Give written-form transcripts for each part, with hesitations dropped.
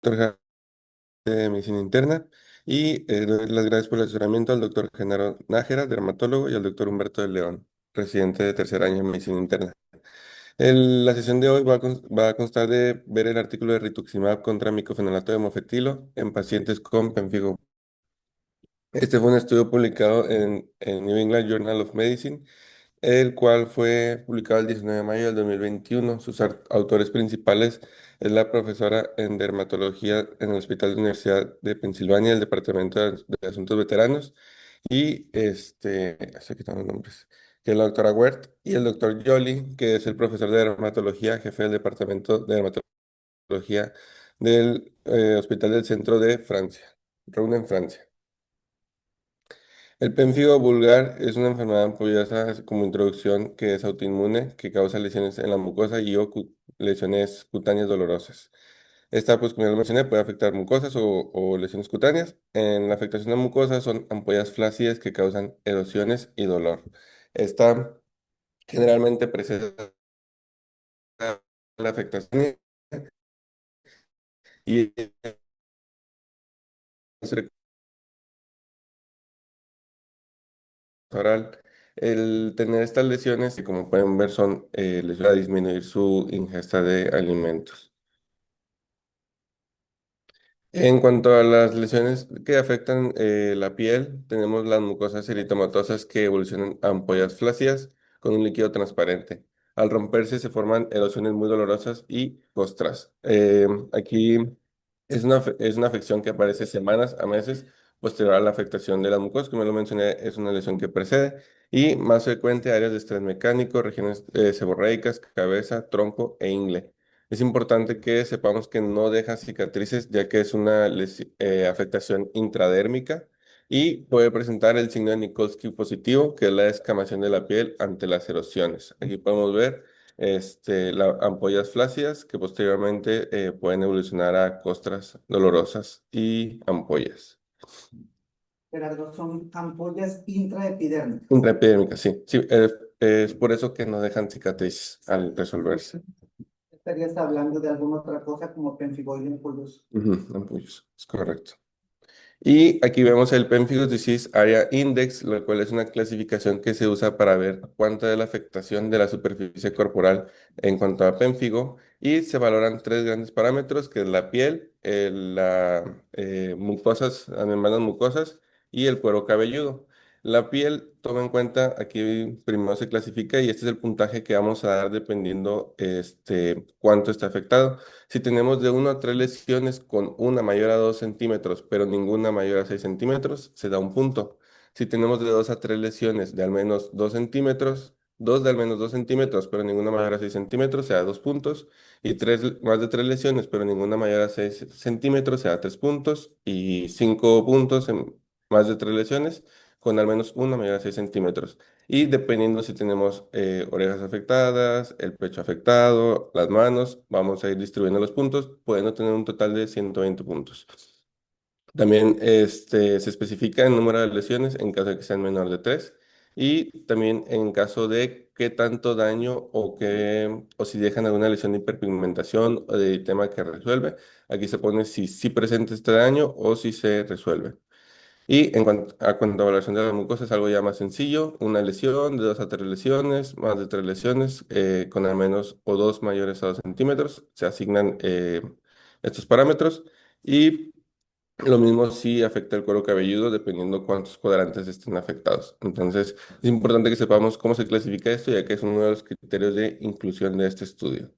Doctor de Medicina Interna y doy las gracias por el asesoramiento al doctor Genaro Nájera, dermatólogo, y al doctor Humberto de León, residente de tercer año en Medicina Interna. La sesión de hoy va a constar de ver el artículo de rituximab contra micofenolato de mofetilo en pacientes con pemfigo. Este fue un estudio publicado en New England Journal of Medicine, el cual fue publicado el 19 de mayo del 2021. Sus autores principales es la profesora en dermatología en el Hospital de la Universidad de Pensilvania, el Departamento de Asuntos Veteranos, y aquí están los nombres, que es la doctora Wert, y el doctor Joly, que es el profesor de dermatología, jefe del Departamento de Dermatología del Hospital del Centro de Francia, Rouen en Francia. El pemfigo vulgar es una enfermedad ampullosa como introducción que es autoinmune, que causa lesiones en la mucosa y o lesiones cutáneas dolorosas. Esta, pues como ya lo mencioné, puede afectar mucosas o lesiones cutáneas. En la afectación de mucosas son ampollas flácidas que causan erosiones y dolor. Esta generalmente precede la afectación y es oral. El tener estas lesiones, que como pueden ver, son les va a disminuir su ingesta de alimentos. En cuanto a las lesiones que afectan la piel, tenemos las mucosas eritomatosas que evolucionan a ampollas flácidas con un líquido transparente. Al romperse se forman erosiones muy dolorosas y costras. Aquí es una afección que aparece semanas a meses posterior a la afectación de las mucosas. Como lo mencioné, es una lesión que precede y más frecuente áreas de estrés mecánico, regiones seborreicas, cabeza, tronco e ingle. Es importante que sepamos que no deja cicatrices, ya que es una afectación intradérmica y puede presentar el signo de Nikolsky positivo, que es la descamación de la piel ante las erosiones. Aquí podemos ver las ampollas flácidas que posteriormente pueden evolucionar a costras dolorosas y ampollas. Gerardo, son ampollas intraepidérmicas. Intraepidérmicas, sí. Sí, es por eso que no dejan cicatrices al resolverse. Estarías hablando de alguna otra cosa como pemphigoid impulso. Ujú, ampollas, es correcto. Y aquí vemos el Pemphigus Disease Area Index, lo cual es una clasificación que se usa para ver cuánta es la afectación de la superficie corporal en cuanto a pénfigo. Y se valoran tres grandes parámetros, que es la piel, mucosas, las membranas mucosas y el cuero cabelludo. La piel, toma en cuenta, aquí primero se clasifica y este es el puntaje que vamos a dar dependiendo cuánto está afectado. Si tenemos de 1 a 3 lesiones con una mayor a 2 centímetros, pero ninguna mayor a 6 centímetros, se da un punto. Si tenemos de 2 a 3 lesiones de al menos 2 centímetros, dos de al menos 2 centímetros, pero ninguna mayor a 6 centímetros, se da 2 puntos. Y más de 3 lesiones, pero ninguna mayor a 6 centímetros, se da 3 puntos. Y 5 puntos en más de 3 lesiones, con al menos una mayor a 6 centímetros. Y dependiendo si tenemos orejas afectadas, el pecho afectado, las manos, vamos a ir distribuyendo los puntos, pudiendo tener un total de 120 puntos. También se especifica el número de lesiones en caso de que sean menor de 3 y también en caso de qué tanto daño o si dejan alguna lesión de hiperpigmentación o de tema que resuelve. Aquí se pone si sí presenta este daño o si se resuelve. Y cuanto a evaluación de la mucosa es algo ya más sencillo, una lesión, de 2 a 3 lesiones, más de 3 lesiones, con al menos o dos mayores a 2 centímetros, se asignan estos parámetros y lo mismo si afecta el cuero cabelludo dependiendo cuántos cuadrantes estén afectados. Entonces es importante que sepamos cómo se clasifica esto, ya que es uno de los criterios de inclusión de este estudio.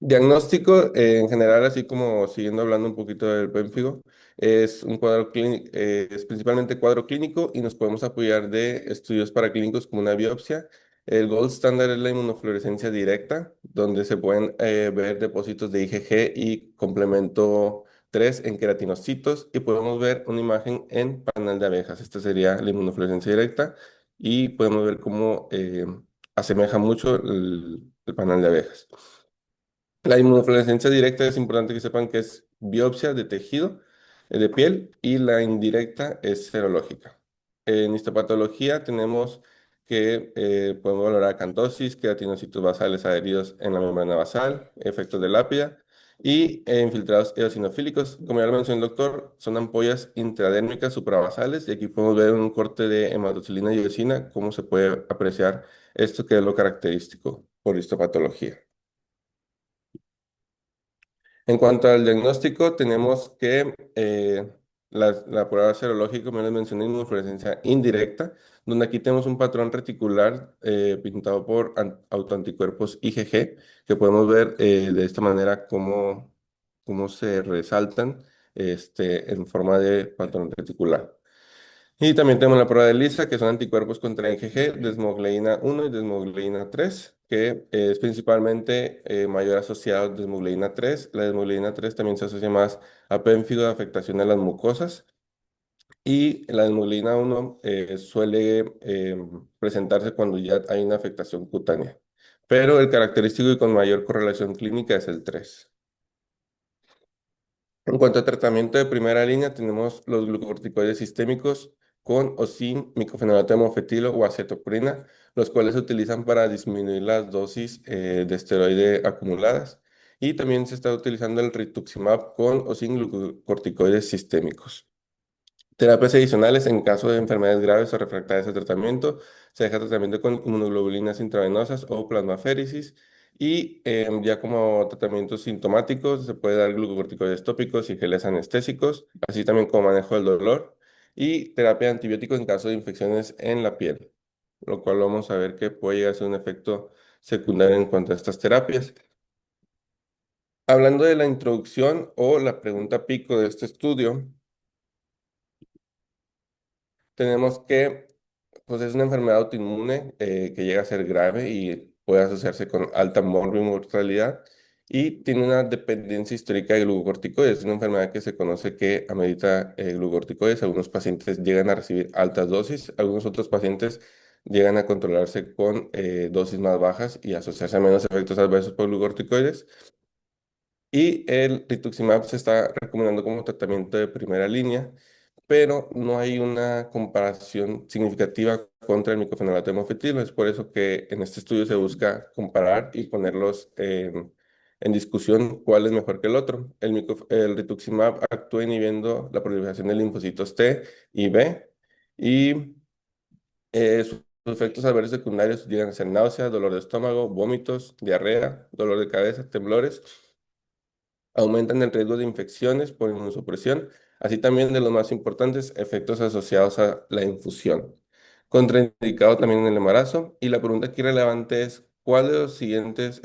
Diagnóstico, en general, así como siguiendo hablando un poquito del pénfigo, es un cuadro clínico, es principalmente cuadro clínico y nos podemos apoyar de estudios paraclínicos como una biopsia. El gold standard es la inmunofluorescencia directa, donde se pueden ver depósitos de IgG y complemento 3 en queratinocitos y podemos ver una imagen en panal de abejas. Esta sería la inmunofluorescencia directa y podemos ver cómo asemeja mucho el panal de abejas. La inmunofluorescencia directa es importante que sepan que es biopsia de tejido de piel y la indirecta es serológica. En histopatología tenemos que podemos valorar acantosis, queratinocitos basales adheridos en la membrana basal, efectos de lápida y infiltrados eosinofílicos. Como ya lo mencionó el doctor, son ampollas intradérmicas supravasales y aquí podemos ver un corte de hematocilina y eosina, cómo se puede apreciar esto que es lo característico por histopatología. En cuanto al diagnóstico, tenemos que la prueba serológica, como les mencioné, inmunofluorescencia indirecta, donde aquí tenemos un patrón reticular pintado por autoanticuerpos IgG, que podemos ver de esta manera cómo se resaltan en forma de patrón reticular. Y también tenemos la prueba de ELISA, que son anticuerpos contra IgG, desmogleína 1 y desmogleína 3, que es principalmente mayor asociado a desmogleína 3. La desmogleína 3 también se asocia más a pénfigo de afectación de las mucosas. Y la desmogleína 1 suele presentarse cuando ya hay una afectación cutánea. Pero el característico y con mayor correlación clínica es el 3. En cuanto a tratamiento de primera línea, tenemos los glucocorticoides sistémicos con o sin micofenolato de mofetilo o acetoprina, los cuales se utilizan para disminuir las dosis de esteroide acumuladas. Y también se está utilizando el rituximab con o sin glucocorticoides sistémicos. Terapias adicionales en caso de enfermedades graves o refractarias al tratamiento. Se deja tratamiento con inmunoglobulinas intravenosas o plasmaféresis. Y ya como tratamientos sintomáticos se puede dar glucocorticoides tópicos y geles anestésicos, así también como manejo del dolor. Y terapia de antibióticos en caso de infecciones en la piel, lo cual vamos a ver que puede llegar a ser un efecto secundario en cuanto a estas terapias. Hablando de la introducción o la pregunta pico de este estudio, tenemos que pues es una enfermedad autoinmune que llega a ser grave y puede asociarse con alta mortalidad y tiene una dependencia histórica de glucocorticoides. Es una enfermedad que se conoce que amerita glucocorticoides. Algunos pacientes llegan a recibir altas dosis, algunos otros pacientes llegan a controlarse con dosis más bajas y asociarse a menos efectos adversos por glucocorticoides. Y el rituximab se está recomendando como tratamiento de primera línea, pero no hay una comparación significativa contra el micofenolato de mofetil. Es por eso que en este estudio se busca comparar y ponerlos en discusión cuál es mejor que el otro. El rituximab actúa inhibiendo la proliferación de linfocitos T y B y sus efectos adversos secundarios llegan a ser náusea, dolor de estómago, vómitos, diarrea, dolor de cabeza, temblores. Aumentan el riesgo de infecciones por inmunosupresión, así también de los más importantes efectos asociados a la infusión. Contraindicado también en el embarazo. Y la pregunta aquí relevante es, ¿cuál de los siguientes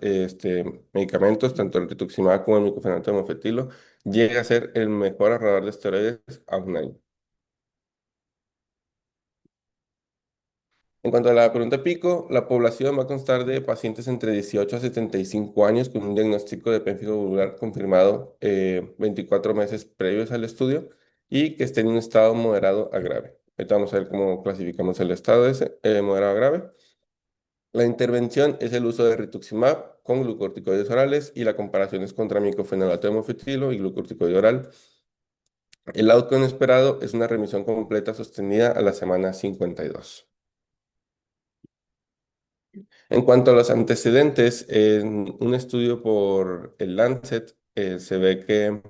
medicamentos, tanto el rituximab como el micofenolato de mofetilo, llega a ser el mejor ahorrador de esteroides a un año? En cuanto a la pregunta pico, la población va a constar de pacientes entre 18 a 75 años con un diagnóstico de pélvico vulvar confirmado 24 meses previos al estudio y que estén en un estado moderado a grave. Ahorita vamos a ver cómo clasificamos el estado ese, moderado a grave. La intervención es el uso de rituximab con glucocorticoides orales y la comparación es contra micofenolato de mofetilo y glucocorticoide oral. El outcome esperado es una remisión completa sostenida a la semana 52. En cuanto a los antecedentes, en un estudio por el Lancet, se ve que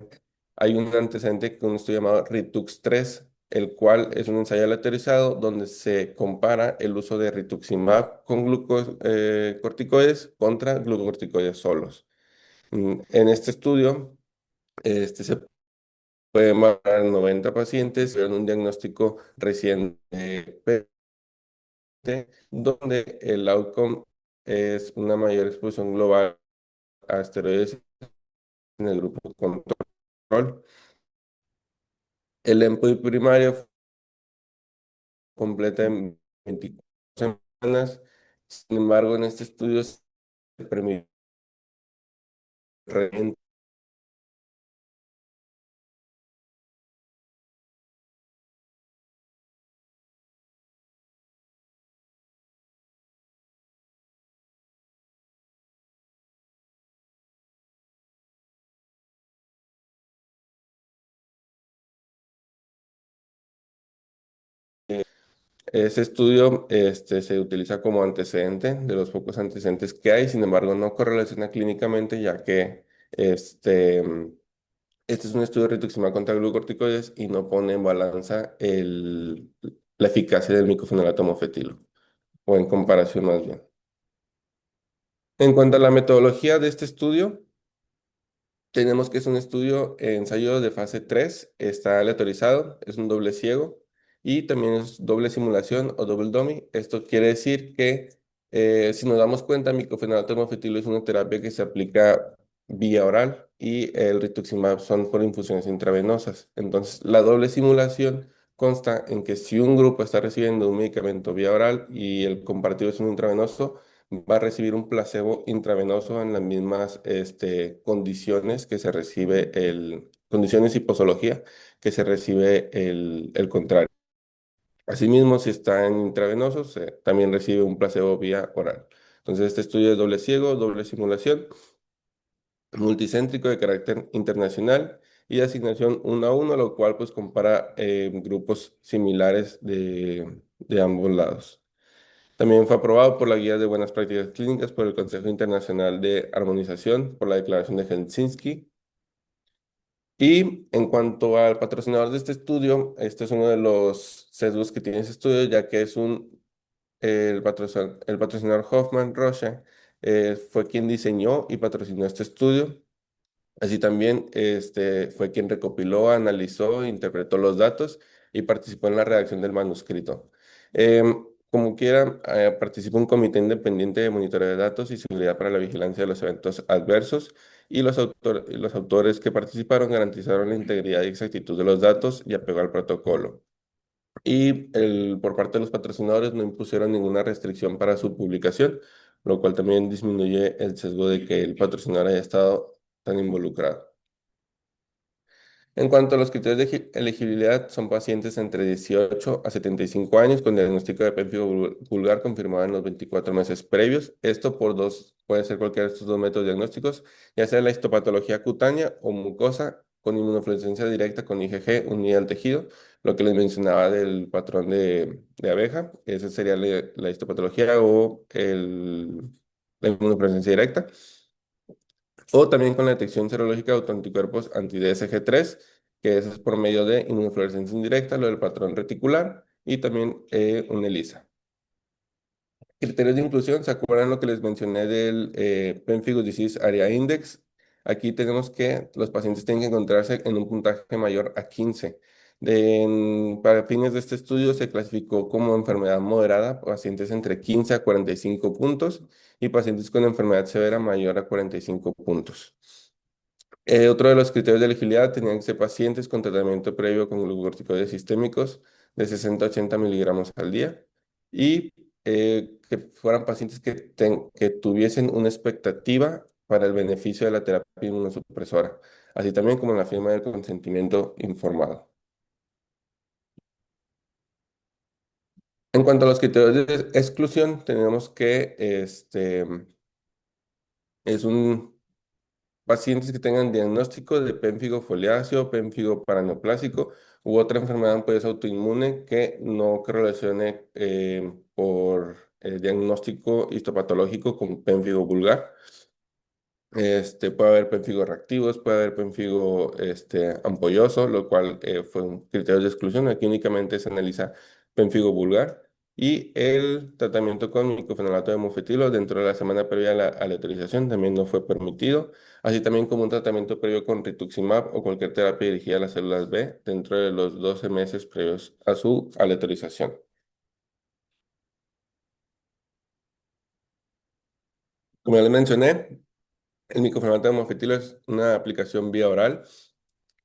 hay un antecedente con un estudio llamado RITUX-3, el cual es un ensayo aleatorizado donde se compara el uso de rituximab con glucocorticoides contra glucocorticoides solos. En este estudio, se pueden evaluar 90 pacientes con un diagnóstico reciente donde el outcome es una mayor exposición global a esteroides en el grupo control. El endpoint primario fue completa en 24 semanas. Sin embargo, en este estudio se permitió ese estudio se utiliza como antecedente de los pocos antecedentes que hay, sin embargo, no correlaciona clínicamente, ya que Este, este es un estudio de rituximab contra glucocorticoides y no pone en balanza la eficacia del micofenolato mofetilo, o en comparación más bien. En cuanto a la metodología de este estudio, tenemos que es un estudio ensayo de fase 3, está aleatorizado, es un doble ciego y también es doble simulación o double dummy. Esto quiere decir que si nos damos cuenta, micofenolato mofetilo es una terapia que se aplica vía oral y el rituximab son por infusiones intravenosas. Entonces, la doble simulación consta en que si un grupo está recibiendo un medicamento vía oral y el compartido es un intravenoso, va a recibir un placebo intravenoso en las mismas condiciones que se recibe condiciones y posología que se recibe el contrario. Asimismo, si está en intravenoso, también recibe un placebo vía oral. Entonces, este estudio es doble ciego, doble simulación, multicéntrico de carácter internacional y de asignación 1 a 1, lo cual pues compara grupos similares de ambos lados. También fue aprobado por la Guía de Buenas Prácticas Clínicas por el Consejo Internacional de Armonización, por la Declaración de Helsinki. Y en cuanto al patrocinador de este estudio, este es uno de los sesgos que tiene ese estudio, ya que el patrocinador Hoffman Roche fue quien diseñó y patrocinó este estudio. Así también fue quien recopiló, analizó, interpretó los datos y participó en la redacción del manuscrito. Como quiera, participó un comité independiente de monitoreo de datos y seguridad para la vigilancia de los eventos adversos y los autores que participaron garantizaron la integridad y exactitud de los datos y apegó al protocolo. Por parte de los patrocinadores no impusieron ninguna restricción para su publicación, lo cual también disminuye el sesgo de que el patrocinador haya estado tan involucrado. En cuanto a los criterios de elegibilidad, son pacientes entre 18 a 75 años con diagnóstico de pemphigo vulgar confirmado en los 24 meses previos. Esto puede ser cualquiera de estos dos métodos diagnósticos, ya sea la histopatología cutánea o mucosa con inmunofluorescencia directa con IgG unida al tejido, lo que les mencionaba del patrón de abeja. Esa sería la histopatología o la inmunofluorescencia directa o también con la detección serológica de autoanticuerpos anti-DSG3, que eso es por medio de inmunofluorescencia indirecta, lo del patrón reticular y también un ELISA. Criterios de inclusión, ¿se acuerdan lo que les mencioné del Pemphigus Disease Area Index? Aquí tenemos que los pacientes tienen que encontrarse en un puntaje mayor a 15. Para fines de este estudio se clasificó como enfermedad moderada, pacientes entre 15 a 45 puntos y pacientes con enfermedad severa mayor a 45 puntos. Otro de los criterios de elegibilidad tenían que ser pacientes con tratamiento previo con glucocorticoides sistémicos de 60 a 80 miligramos al día y que fueran pacientes que tuviesen una expectativa para el beneficio de la terapia inmunosupresora, así también como la firma del consentimiento informado. En cuanto a los criterios de exclusión, tenemos que es un pacientes que tengan diagnóstico de pénfigo foliáceo, pénfigo paraneoplásico u otra enfermedad pues, autoinmune que no correlacione por diagnóstico histopatológico con pénfigo vulgar. Puede haber pénfigo reactivos, puede haber pénfigo ampolloso, lo cual fue un criterio de exclusión. Aquí únicamente se analiza pénfigo vulgar. Y el tratamiento con micofenolato de mofetilo dentro de la semana previa a la aleatorización también no fue permitido, así también como un tratamiento previo con rituximab o cualquier terapia dirigida a las células B dentro de los 12 meses previos a su aleatorización. Como ya les mencioné, el micofenolato de mofetilo es una aplicación vía oral.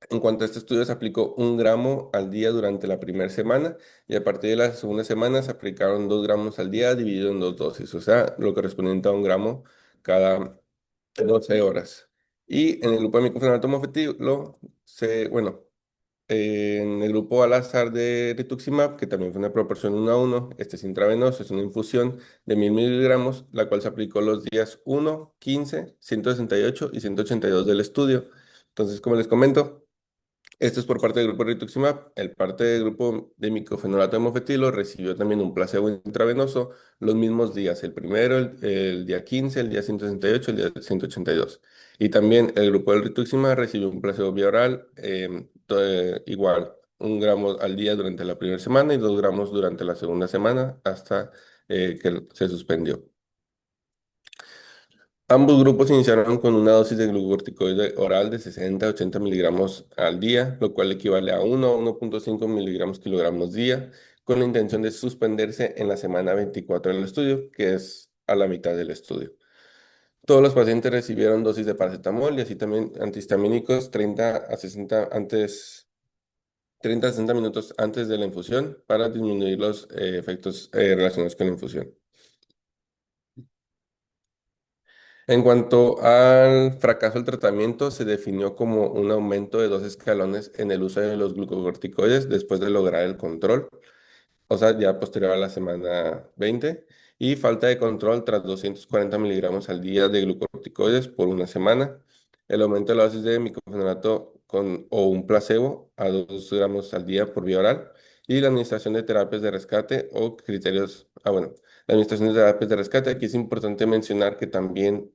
En cuanto a este estudio, se aplicó 1 gramo al día durante la primera semana y a partir de la segunda semana se aplicaron 2 gramos al día dividido en dos dosis, o sea, lo correspondiente a 1 gramo cada 12 horas. Y en el grupo de micofenolato mofetilo, bueno, en el grupo al azar de rituximab, que también fue una proporción 1 a 1, este es intravenoso, es una infusión de 1000 miligramos, la cual se aplicó los días 1, 15, 168 y 182 del estudio. Entonces, como les comento, Esto es por parte del grupo rituximab. El parte del grupo de micofenolato de mofetilo recibió también un placebo intravenoso los mismos días. El primero, el día 15, el día 168, el día 182. Y también el grupo del rituximab recibió un placebo vía oral, igual, 1 gramo al día durante la primera semana y 2 gramos durante la segunda semana hasta que se suspendió. Ambos grupos iniciaron con una dosis de glucocorticoide oral de 60 a 80 miligramos al día, lo cual equivale a 1 a 1,5 miligramos kilogramos día, con la intención de suspenderse en la semana 24 del estudio, que es a la mitad del estudio. Todos los pacientes recibieron dosis de paracetamol y así también antihistamínicos 30 a 60 minutos antes de la infusión para disminuir los efectos relacionados con la infusión. En cuanto al fracaso del tratamiento, se definió como un aumento de 2 escalones en el uso de los glucocorticoides después de lograr el control, o sea, ya posterior a la semana 20, y falta de control tras 240 miligramos al día de glucocorticoides por una semana, el aumento de la dosis de micofenolato o un placebo a 2 gramos al día por vía oral, y la administración de terapias de rescate o criterios, bueno, la administración de terapias de rescate. Aquí es importante mencionar que también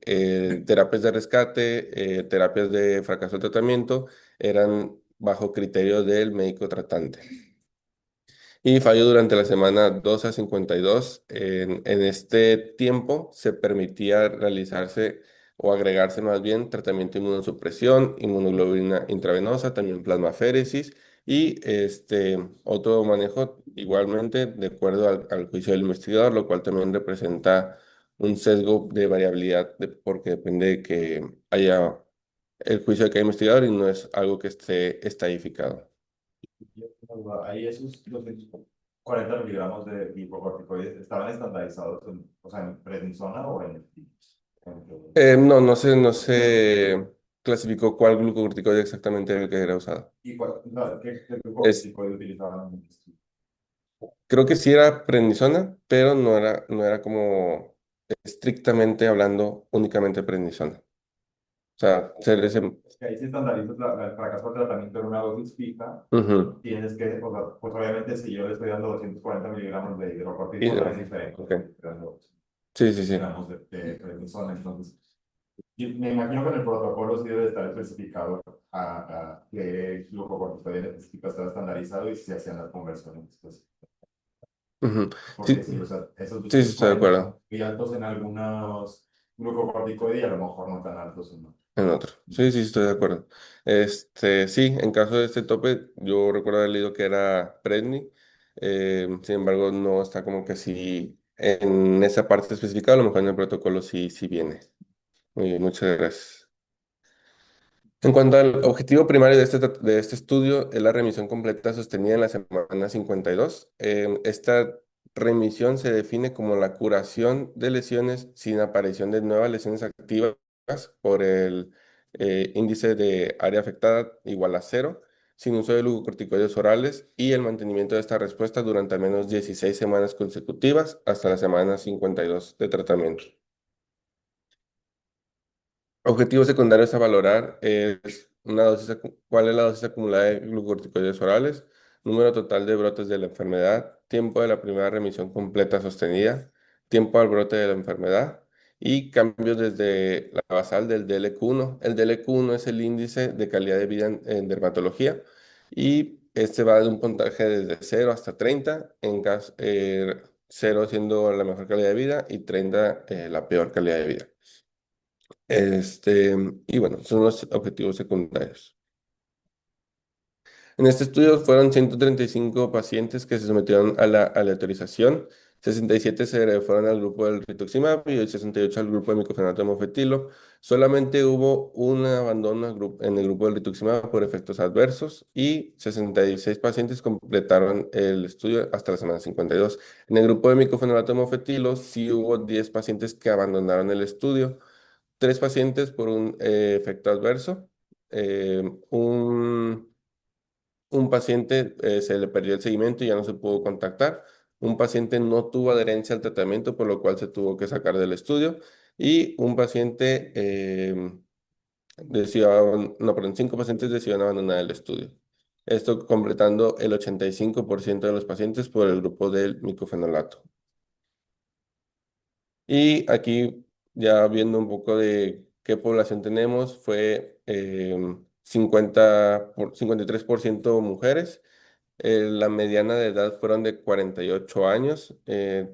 terapias de rescate, terapias de fracaso de tratamiento eran bajo criterio del médico tratante. Y fallo durante la semana 2 a 52. En este tiempo se permitía realizarse o agregarse más bien tratamiento de inmunosupresión, inmunoglobulina intravenosa, también plasmaféresis y otro manejo igualmente de acuerdo al juicio del investigador, lo cual también representa un sesgo de variabilidad porque depende de que haya el juicio de cada investigador y no es algo que esté estadificado. Yo tengo una duda. Ahí esos 240 miligramos de glucocorticoides estaban estandarizados o sea, en prednisona o No, no se clasificó cuál glucocorticoide exactamente era el que era usado. ¿y no, qué Es, glucocorticoide utilizaban en el estudio? creo que sí era prednisona, pero no era como estrictamente hablando únicamente prednisona. O sea, Es que ahí si estandarizas el fracaso del tratamiento en una dosis fija, ujú. tienes que, o sea, pues obviamente si yo le estoy dando 240 miligramos de hidrocortisona es No, diferente ok. que le estoy dando Sí, sí, sí. gramos de prednisona. Entonces, y me imagino que en el protocolo sí debe estar especificado a qué glucocorticoide necesita estar estandarizado y si se hacían las conversiones después. Ujú. Sí, Porque sí, o sea, esos sí, sí, estoy de 240 son acuerdo. muy altos en algunos glucocorticoides y a lo mejor no tan altos en otros. En otro. Sí, sí, estoy de acuerdo. Sí, en caso de este tope, yo recuerdo haber leído que era Predni. Sin embargo, no está como que sí en esa parte específica, a lo mejor en el protocolo sí, sí viene. Muy bien, muchas gracias. En cuanto al objetivo primario de este estudio, es la remisión completa sostenida en la semana 52. Esta remisión se define como la curación de lesiones sin aparición de nuevas lesiones activas por el índice de área afectada igual a 0, sin uso de glucocorticoides orales y el mantenimiento de esta respuesta durante al menos 16 semanas consecutivas hasta la semana 52 de tratamiento. Objetivos secundarios a valorar es cuál es la dosis acumulada de glucocorticoides orales, número total de brotes de la enfermedad, tiempo de la primera remisión completa sostenida, tiempo al brote de la enfermedad y cambios desde la basal del DLQ1. El DLQ1 es el índice de calidad de vida en dermatología y este va de un puntaje desde 0 hasta 30, 0 siendo la mejor calidad de vida y 30 la peor calidad de vida. Y bueno, son los objetivos secundarios. En este estudio fueron 135 pacientes que se sometieron a la aleatorización, 67 se fueron al grupo del rituximab y 68 al grupo de micofenato de mofetilo. Solamente hubo un abandono en el grupo del rituximab por efectos adversos y 66 pacientes completaron el estudio hasta la semana 52. En el grupo de micofenato de mofetilo sí hubo 10 pacientes que abandonaron el estudio. 3 pacientes por un efecto adverso. eh, un, un paciente se le perdió el seguimiento y ya no se pudo contactar. Un paciente no tuvo adherencia al tratamiento, por lo cual se tuvo que sacar del estudio. Y un paciente no, perdón, 5 pacientes decidieron abandonar el estudio. Esto completando el 85% de los pacientes por el grupo del micofenolato. Y aquí, ya viendo un poco de qué población tenemos, fue 53% mujeres. La mediana de edad fueron de 48 años.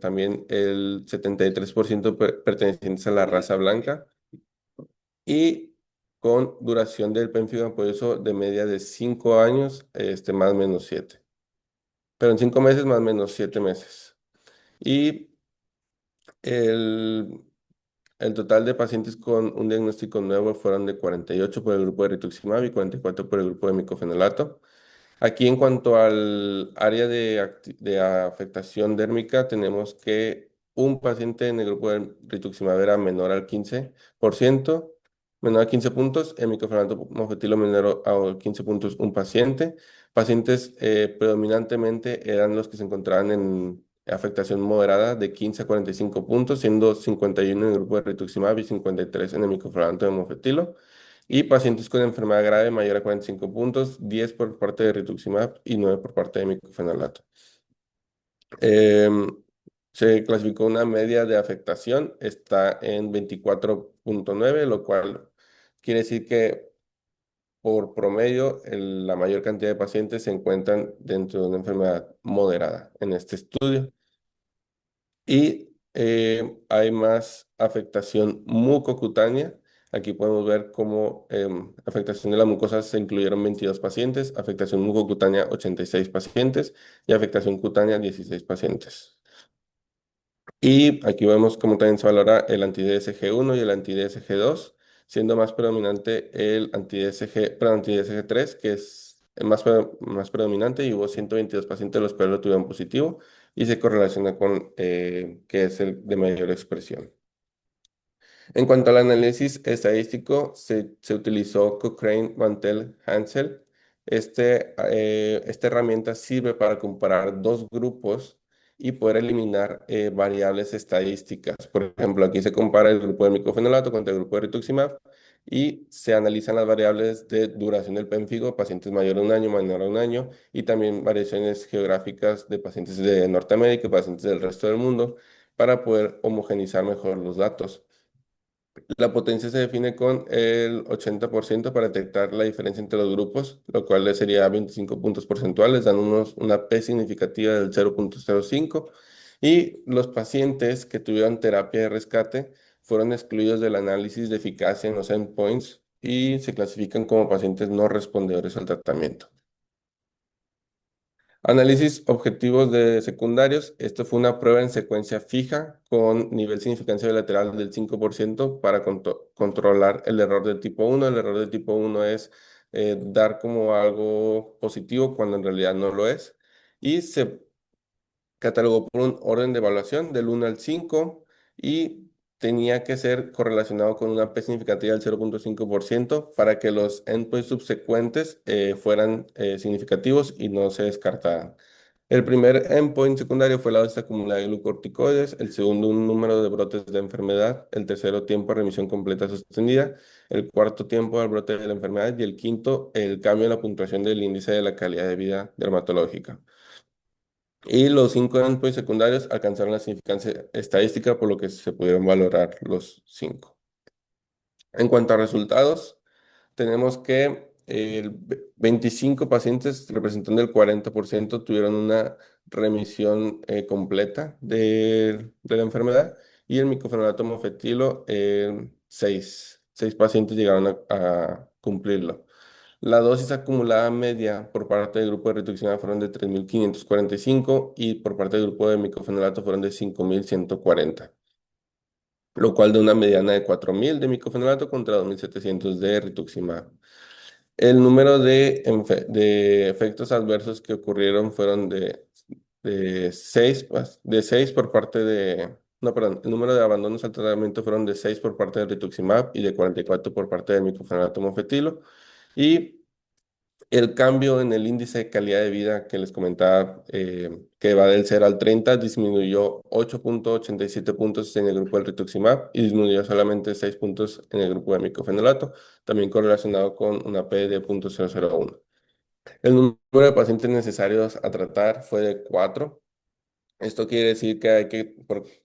También el 73% pertenecientes a la raza blanca. Y con duración del pérfido ampulloso de media de 5 años, más o menos 7. Pero en 5 meses, más o menos 7 meses. Y el El total de pacientes con un diagnóstico nuevo fueron de 48 por el grupo de rituximab y 44 por el grupo de micofenolato. Aquí en cuanto al área de afectación dérmica, tenemos que un paciente en el grupo de rituximab era menor al 15%, menor a 15 puntos, en micofenolato mofetilo menor a 15 puntos un paciente. Pacientes predominantemente eran los que se encontraban en afectación moderada de 15 a 45 puntos, siendo 51 en el grupo de rituximab y 53 en el micofenolato de mofetilo. Y pacientes con enfermedad grave mayor a 45 puntos, 10 por parte de rituximab y 9 por parte de micofenolato. Em, Se clasificó una media de afectación, está en 24.9, lo cual quiere decir que por promedio la mayor cantidad de pacientes se encuentran dentro de una enfermedad moderada en este estudio. Y hay más afectación mucocutánea. Aquí podemos ver cómo afectación de la mucosa se incluyeron 22 pacientes, afectación mucocutánea 86 pacientes y afectación cutánea 16 pacientes. Y aquí vemos cómo también se valora el anti-DSG1 y el anti-DSG2, siendo más predominante el anti-DSG3, que es el más predominante, y hubo 122 pacientes los cuales lo tuvieron positivo y se correlaciona con que es el de mayor expresión. En cuanto al análisis estadístico, se utilizó Cochrane, Mantel, Hansel. Esta herramienta sirve para comparar dos grupos y poder eliminar variables estadísticas. Por ejemplo, aquí se compara el grupo de micofenolato contra el grupo de rituximab y se analizan las variables de duración del pemfigo, pacientes mayores a un año, menor a un año, y también variaciones geográficas de pacientes de Norteamérica y pacientes del resto del mundo para poder homogenizar mejor los datos. La potencia se define con el 80% para detectar la diferencia entre los grupos, lo cual le sería 25 puntos porcentuales, dándonos una P significativa del 0.05. Y los pacientes que tuvieron terapia de rescate fueron excluidos del análisis de eficacia en los endpoints y se clasifican como pacientes no respondedores al tratamiento. Análisis objetivos de secundarios. Esto fue una prueba en secuencia fija con nivel de significancia bilateral del 5% para controlar el error de tipo 1. El error de tipo 1 es dar como algo positivo cuando en realidad no lo es. Y se catalogó por un orden de evaluación del 1 al 5 y tenía que ser correlacionado con una P significativa del 0.5% para que los endpoints subsecuentes fueran significativos y no se descartaran. El primer endpoint secundario fue la dosis acumulada de glucocorticoides, el segundo un número de brotes de enfermedad, el tercero tiempo de remisión completa sostenida, el cuarto tiempo al brote de la enfermedad y el quinto el cambio en la puntuación del índice de la calidad de vida dermatológica. Y los 5 endpoints secundarios alcanzaron la significancia estadística, por lo que se pudieron valorar los 5. En cuanto a resultados, tenemos que 25 pacientes, representando el 40%, tuvieron una remisión completa de la enfermedad y el micofenolato mofetilo, 6 pacientes llegaron a cumplirlo. La dosis acumulada media por parte del grupo de rituximab fueron de 3.545 y por parte del grupo de micofenolato fueron de 5.140, lo cual da una mediana de 4.000 de micofenolato contra 2.700 de rituximab. El número de efectos adversos que ocurrieron fueron de 6 por parte de... No, perdón, el número de abandonos al tratamiento fueron de 6 por parte del rituximab y de 44 por parte del micofenolato mofetilo. Y el cambio en el índice de calidad de vida que les comentaba, que va del 0 al 30, disminuyó 8.87 puntos en el grupo del rituximab y disminuyó solamente 6 puntos en el grupo de micofenolato, también correlacionado con una P de 0.001. El número de pacientes necesarios a tratar fue de 4. Esto quiere decir que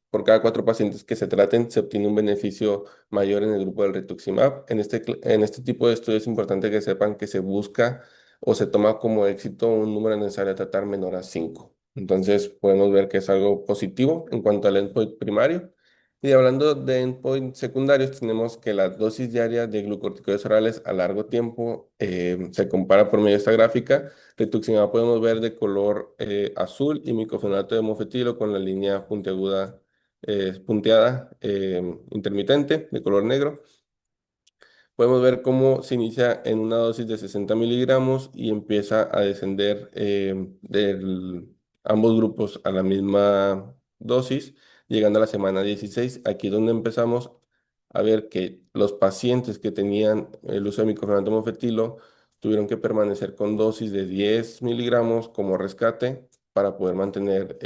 por cada 4 pacientes que se traten, se obtiene un beneficio mayor en el grupo del rituximab. En este tipo de estudios es importante que sepan que se busca o se toma como éxito un número necesario a tratar menor a 5. Entonces, podemos ver que es algo positivo en cuanto al endpoint primario. Y hablando de endpoints secundarios, tenemos que la dosis diaria de glucocorticoides orales a largo tiempo se compara por medio de esta gráfica. Rituximab podemos ver de color azul y micofenato de mofetilo con la línea puntiaguda, punteada, intermitente de color negro. Podemos ver cómo se inicia en una dosis de 60 miligramos y empieza a descender ambos grupos a la misma dosis, llegando a la semana 16. Aquí es donde empezamos a ver que los pacientes que tenían el uso de micofenolato mofetilo tuvieron que permanecer con dosis de 10 miligramos como rescate para poder mantener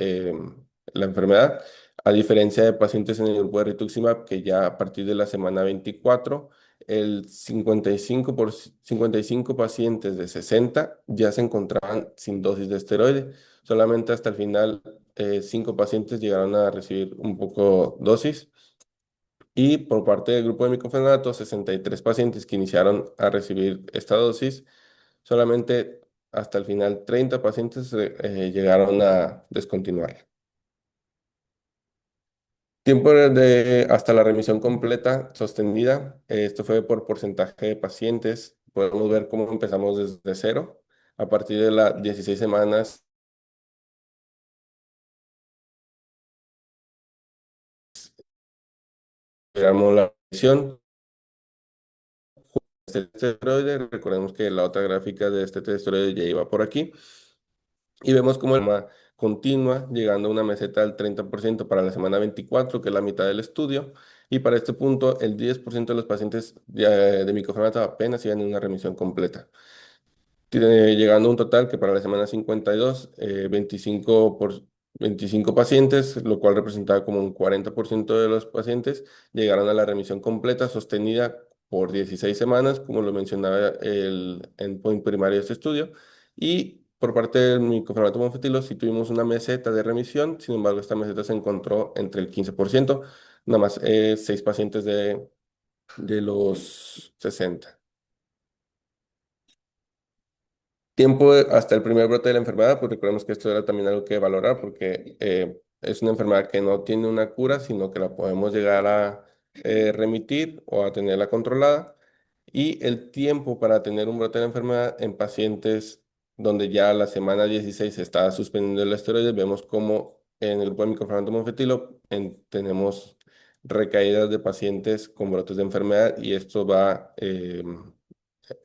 la enfermedad, a diferencia de pacientes en el grupo de rituximab que ya a partir de la semana 24 el 55 pacientes de 60 ya se encontraban sin dosis de esteroide. Solamente hasta el final, 5 pacientes llegaron a recibir un poco dosis. Y por parte del grupo de micofenolato, 63 pacientes que iniciaron a recibir esta dosis, solamente hasta el final 30 pacientes llegaron a descontinuar. Tiempo hasta la remisión completa sostenida. Esto fue por porcentaje de pacientes. Podemos ver cómo empezamos desde cero. A partir de las 16 semanas, llegamos la remisión. Este esteroide, recordemos que la otra gráfica de este esteroide ya iba por aquí. Y vemos cómo el forma continua, llegando a una meseta del 30% para la semana 24, que es la mitad del estudio. Y para este punto, el 10% de los pacientes de micofenolato apenas iban en una remisión completa. Llegando a un total que para la semana 52, 25 pacientes, lo cual representaba como un 40% de los pacientes, llegaron a la remisión completa sostenida por 16 semanas, como lo mencionaba el endpoint primario de este estudio. Y por parte del micofenolato monofetilo, sí tuvimos una meseta de remisión, sin embargo, esta meseta se encontró entre el 15%, nada más 6 pacientes de los 60. Tiempo hasta el primer brote de la enfermedad, pues recordemos que esto era también algo que valorar porque es una enfermedad que no tiene una cura, sino que la podemos llegar a remitir o a tenerla controlada. Y el tiempo para tener un brote de la enfermedad en pacientes donde ya a la semana 16 se está suspendiendo el esteroide, vemos como en el grupo de micofenolato monofetilo tenemos recaídas de pacientes con brotes de enfermedad y esto va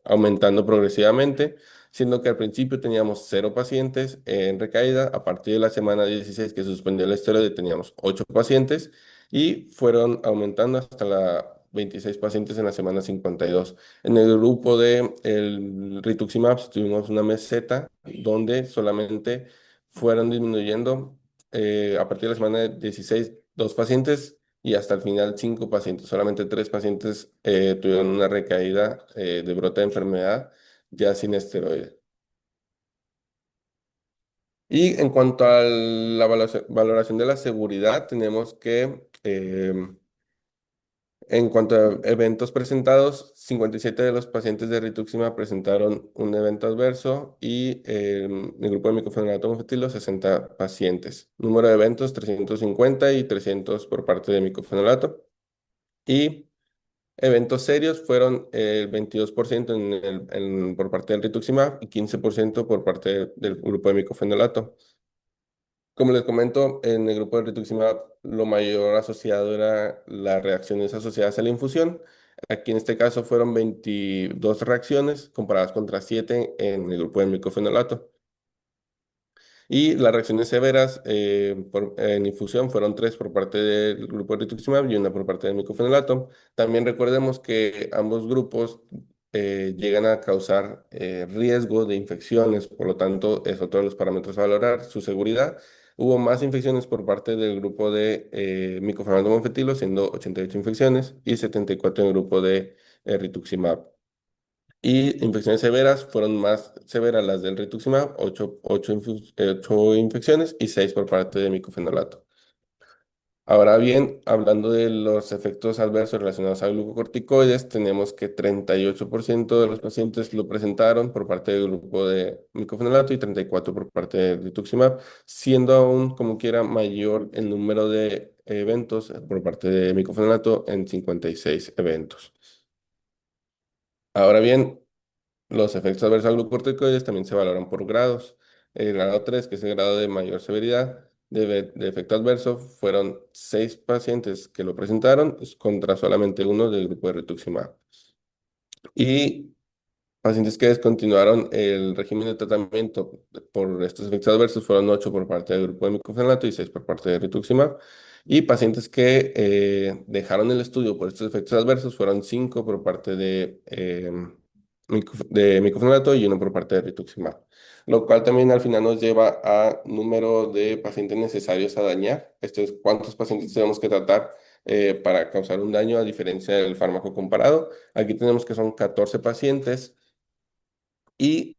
aumentando progresivamente, siendo que al principio teníamos 0 pacientes en recaída, a partir de la semana 16 que se suspendió el esteroide teníamos 8 pacientes y fueron aumentando hasta la 26 pacientes en la semana 52. En el grupo de el rituximab tuvimos una meseta donde solamente fueron disminuyendo a partir de la semana 16 2 pacientes y hasta el final 5 pacientes. Solamente 3 pacientes tuvieron una recaída de brote de enfermedad ya sin esteroide. Y en cuanto a la valoración de la seguridad, tenemos que, en cuanto a eventos presentados, 57 de los pacientes de rituximab presentaron un evento adverso y el grupo de micofenolato mofetilo 60 pacientes. Número de eventos 350 y 300 por parte de micofenolato. Y eventos serios fueron el 22% por parte del rituximab y 15% por parte del grupo de micofenolato. Como les comento, en el grupo de rituximab lo mayor asociado era las reacciones asociadas a la infusión. Aquí en este caso fueron 22 reacciones comparadas contra 7 en el grupo de micofenolato. Y las reacciones severas en infusión fueron 3 por parte del grupo de rituximab y una por parte del micofenolato. También recordemos que ambos grupos llegan a causar riesgo de infecciones, por lo tanto es otro de los parámetros a valorar, su seguridad. Hubo más infecciones por parte del grupo de micofenolato monofetilo, siendo 88 infecciones y 74 en el grupo de rituximab. Y infecciones severas fueron más severas las del rituximab, 8 infecciones y 6 por parte de micofenolato. Ahora bien, hablando de los efectos adversos relacionados a glucocorticoides, tenemos que 38% de los pacientes lo presentaron por parte del grupo de micofenolato y 34% por parte de rituximab, siendo aún como quiera mayor el número de eventos por parte de micofenolato en 56 eventos. Ahora bien, los efectos adversos al glucocorticoides también se valoran por grados. El grado 3, que es el grado de mayor severidad de efecto adverso, fueron 6 pacientes que lo presentaron contra solamente uno del grupo de rituximab. Y pacientes que descontinuaron el régimen de tratamiento por estos efectos adversos fueron 8 por parte del grupo de micofenolato y 6 por parte de rituximab. Y pacientes que dejaron el estudio por estos efectos adversos fueron 5 por parte de micofenolato y uno por parte de rituximab. Lo cual también al final nos lleva a número de pacientes necesarios a dañar. Esto es cuántos pacientes tenemos que tratar para causar un daño a diferencia del fármaco comparado. Aquí tenemos que son 14 pacientes y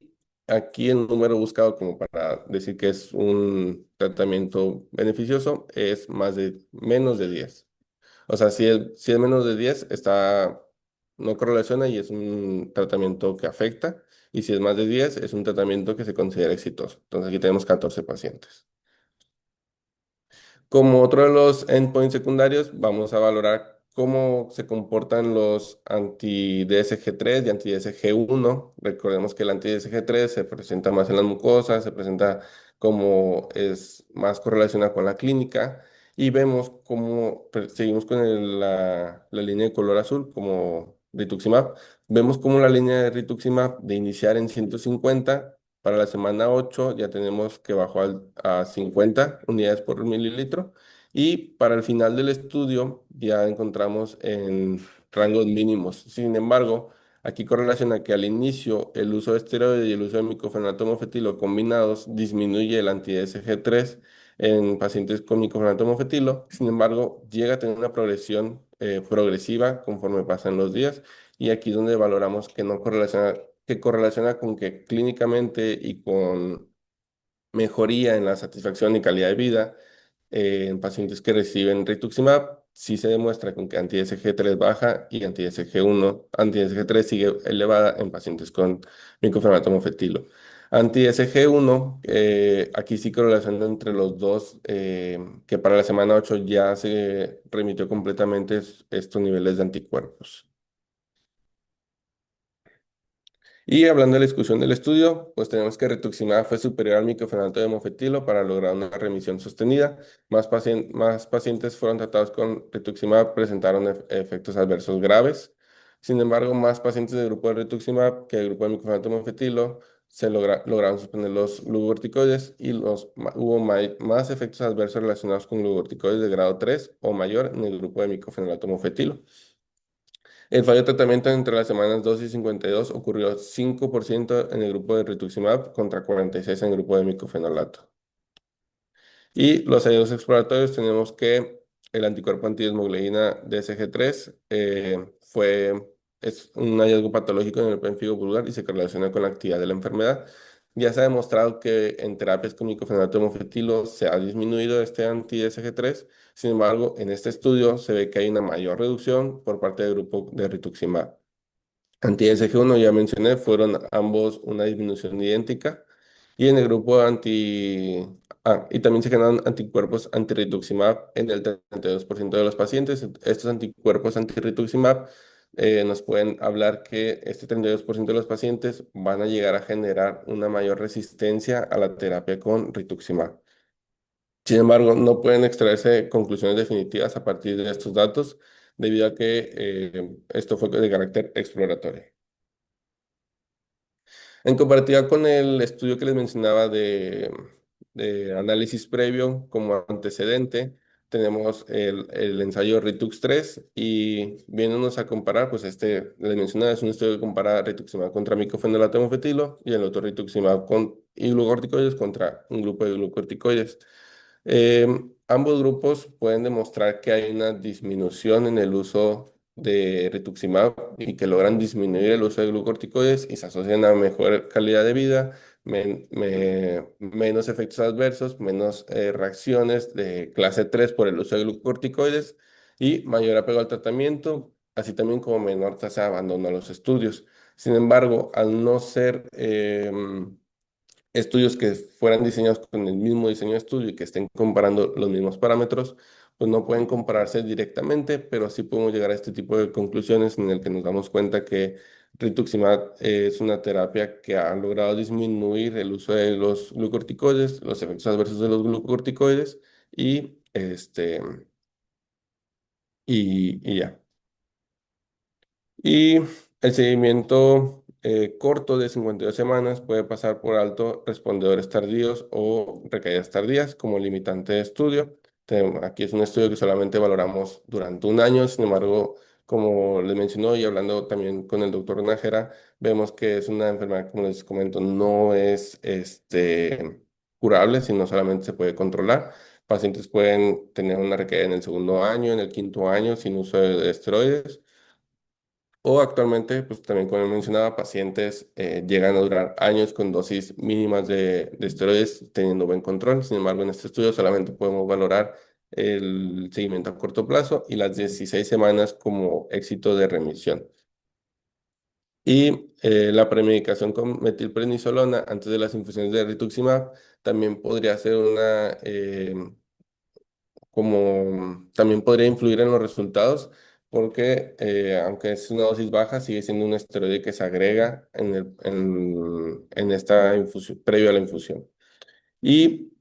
aquí el número buscado como para decir que es un tratamiento beneficioso es menos de 10. O sea, si es menos de 10 no correlaciona y es un tratamiento que afecta. Y si es más de 10 es un tratamiento que se considera exitoso. Entonces aquí tenemos 14 pacientes. Como otro de los endpoints secundarios, vamos a valorar cómo se comportan los anti-DSG3 y anti-DSG1. Recordemos que el anti-DSG3 se presenta más en las mucosas, se presenta como es más correlacionado con la clínica y vemos cómo seguimos con la línea de color azul como rituximab. Vemos cómo la línea de rituximab de iniciar en 150 para la semana 8 ya tenemos que bajó a 50 unidades por mililitro y para el final del estudio ya encontramos en rangos mínimos. Sin embargo, aquí correlaciona que al inicio el uso de esteroides y el uso de micofenato mofetilo combinados disminuye el anti-SG3 en pacientes con micofenato mofetilo. Sin embargo, llega a tener una progresión progresiva conforme pasan los días y aquí es donde valoramos que no correlaciona que correlaciona con que clínicamente y con mejoría en la satisfacción y calidad de vida en pacientes que reciben rituximab, sí se demuestra con que anti-SG3 baja y anti-SG3 sigue elevada en pacientes con micofenómeno fetilo. Anti-SG1, aquí sí correlación entre los dos, que para la semana 8 ya se remitió completamente estos niveles de anticuerpos. Y hablando de la discusión del estudio, pues tenemos que rituximab fue superior al micofenolato de mofetilo para lograr una remisión sostenida. Más pacientes fueron tratados con rituximab, presentaron efectos adversos graves. Sin embargo, más pacientes del grupo de rituximab que del grupo de micofenolato de mofetilo lograron suspender los glucocorticoides y hubo más efectos adversos relacionados con glucocorticoides de grado 3 o mayor en el grupo de micofenolato mofetilo. El fallo de tratamiento entre las semanas 2 y 52 ocurrió 5% en el grupo de rituximab contra 46% en el grupo de micofenolato. Y los hallazgos exploratorios tenemos que el anticuerpo antidesmoglobina DSG3 es un hallazgo patológico en el pérfido vulgar y se correlaciona con la actividad de la enfermedad. Ya se ha demostrado que en terapias con micofenolato hemofetilo se ha disminuido este anti-DSG3. Sin embargo, en este estudio se ve que hay una mayor reducción por parte del grupo de rituximab. Anti-SG1 ya mencioné, fueron ambos una disminución idéntica. Y en el grupo y también se generan anticuerpos antirrituximab en el 32% de los pacientes. Estos anticuerpos antirrituximab nos pueden hablar que este 32% de los pacientes van a llegar a generar una mayor resistencia a la terapia con rituximab. Sin embargo, no pueden extraerse conclusiones definitivas a partir de estos datos, debido a que esto fue de carácter exploratorio. En comparativa con el estudio que les mencionaba de análisis previo como antecedente, tenemos el ensayo Ritux 3 y viéndonos a comparar, pues les mencionaba, es un estudio que compara rituximab contra micofenolato mofetilo y el otro rituximab y glucocorticoides contra un grupo de glucocorticoides. Ambos grupos pueden demostrar que hay una disminución en el uso de rituximab y que logran disminuir el uso de glucocorticoides y se asocian a mejor calidad de vida, menos efectos adversos, menos reacciones de clase 3 por el uso de glucocorticoides y mayor apego al tratamiento, así también como menor tasa de abandono a los estudios. Sin embargo, al no ser estudios que fueran diseñados con el mismo diseño de estudio y que estén comparando los mismos parámetros, pues no pueden compararse directamente, pero sí podemos llegar a este tipo de conclusiones en el que nos damos cuenta que rituximab es una terapia que ha logrado disminuir el uso de los glucocorticoides, los efectos adversos de los glucocorticoides y ya. Y el seguimiento corto de 52 semanas puede pasar por alto respondedores tardíos o recaídas tardías como limitante de estudio. Aquí es un estudio que solamente valoramos durante un año, sin embargo, como les mencionó y hablando también con el doctor Nájera, vemos que es una enfermedad, como les comento, no es curable, sino solamente se puede controlar. Pacientes pueden tener una recaída en el segundo año, en el quinto año, sin uso de esteroides. O actualmente, pues también como mencionaba, pacientes llegan a durar años con dosis mínimas de esteroides teniendo buen control. Sin embargo, en este estudio solamente podemos valorar el seguimiento a corto plazo y las 16 semanas como éxito de remisión. Y la premedicación con metilprednisolona antes de las infusiones de rituximab también podría ser como también podría influir en los resultados, porque aunque es una dosis baja, sigue siendo un esteroide que se agrega en esta infusión, previo a la infusión. Y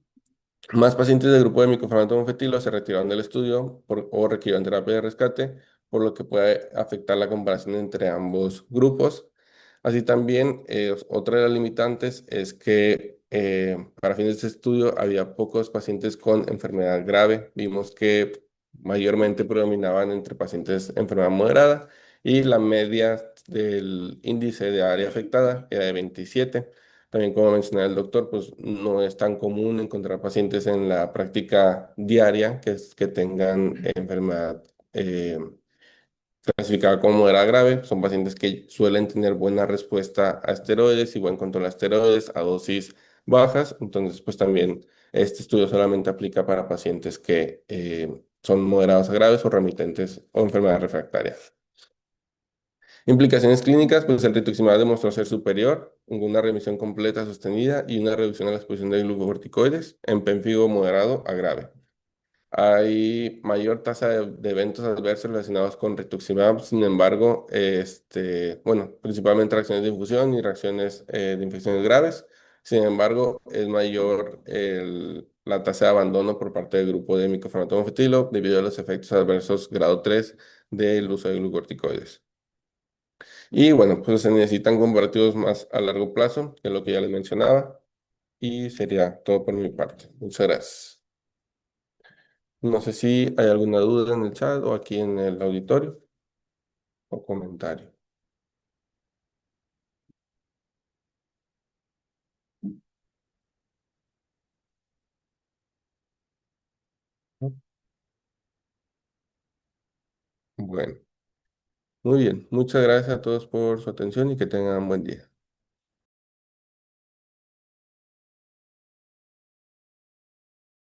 más pacientes del grupo de micofenómeno fetilo se retiraron del estudio o requirieron terapia de rescate, por lo que puede afectar la comparación entre ambos grupos. Así también, otra de las limitantes es que para fines de este estudio había pocos pacientes con enfermedad grave. Vimos que mayormente predominaban entre pacientes de enfermedad moderada y la media del índice de área afectada era de 27. También, como mencionaba el doctor, pues no es tan común encontrar pacientes en la práctica diaria que tengan enfermedad clasificada como moderada grave. Son pacientes que suelen tener buena respuesta a esteroides y buen control a esteroides a dosis bajas. Entonces, pues también este estudio solamente aplica para pacientes que son moderados a graves o remitentes o enfermedades refractarias. Implicaciones clínicas, pues el rituximab demostró ser superior, una remisión completa sostenida y una reducción de la exposición de glucocorticoides en pemfigo moderado a grave. Hay mayor tasa de eventos adversos relacionados con rituximab, sin embargo, bueno, principalmente reacciones de infusión y reacciones de infecciones graves. Sin embargo, es mayor la tasa de abandono por parte del grupo de micofenómeno fetilo debido a los efectos adversos grado 3 del uso de glucocorticoides. Y bueno, pues se necesitan comparativos más a largo plazo, que es lo que ya les mencionaba. Y sería todo por mi parte. Muchas gracias. No sé si hay alguna duda en el chat o aquí en el auditorio o comentario. Bueno, muy bien. Muchas gracias a todos por su atención y que tengan buen día.